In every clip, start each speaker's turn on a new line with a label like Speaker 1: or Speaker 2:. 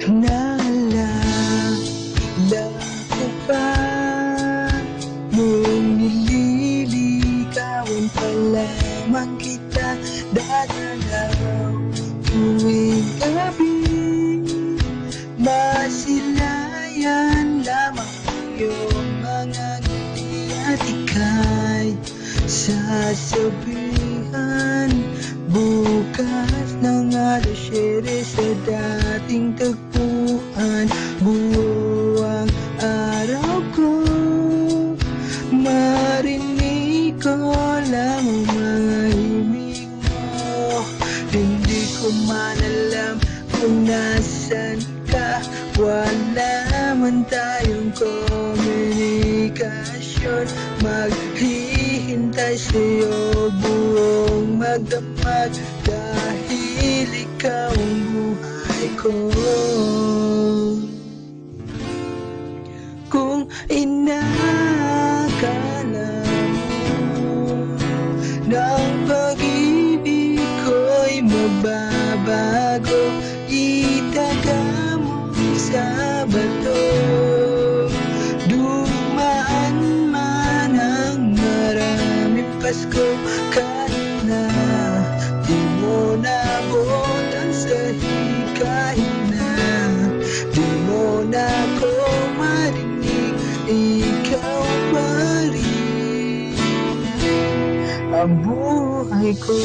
Speaker 1: Naalala ko pa nung nililigawan pa lamang kita, dadalaw tuwing gabi. Masilayan lamang iyong mga ngiti at ika'y sasabihan bukas ng alas-7 sa dating tagpuan. Buo ang araw ko, marinig ko lang ang mga himig mo. Hindi ko man alam kung nasan ka, wala man tayong komunikasyon. Maghihintay sa'yo buong magdamag, dahil ikaw ang buhay ko. Kung inakala mo ng pag-ibig ko'y magbabago, itaga mo sa bato. Dumaan man ang maraming Pasko, kahit na di mo nabutan sa hikahin na, di mo na ko marinig, ikaw pa rin ang buhay ko.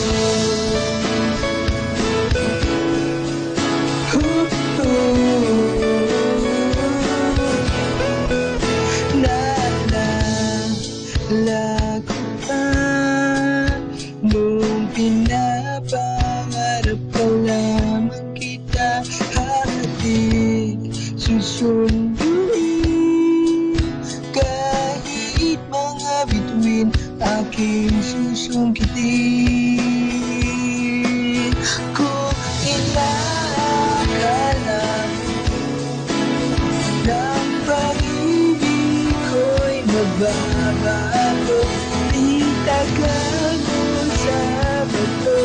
Speaker 1: Naalala ko pa nung pinapangarap pa lamang kita, hatid susunduin kahit mga bituin aking susungkitin. Kung inakala ng pag-ibig ko'y magbabago, itaga mo sa bato.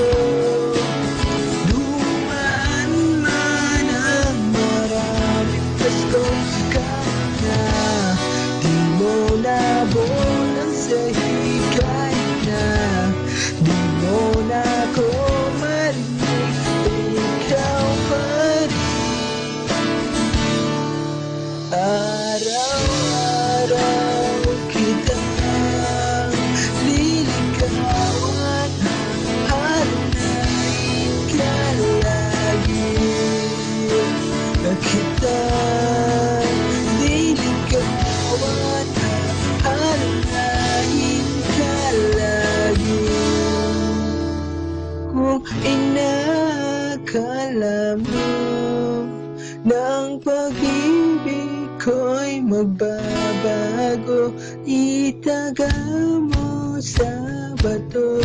Speaker 1: Dumaan man ang maraming Pasko, kahit na di mo nabutan sa hikahin na, di mo na ko marinig, ikaw pa rin. Araw-araw kitang liligawan, haranain ka lagi. Kitang liligawan, haranain ka lagi. Kung inakala mo ng pag-ibig ko'y magbabago, itaga mo sa bato.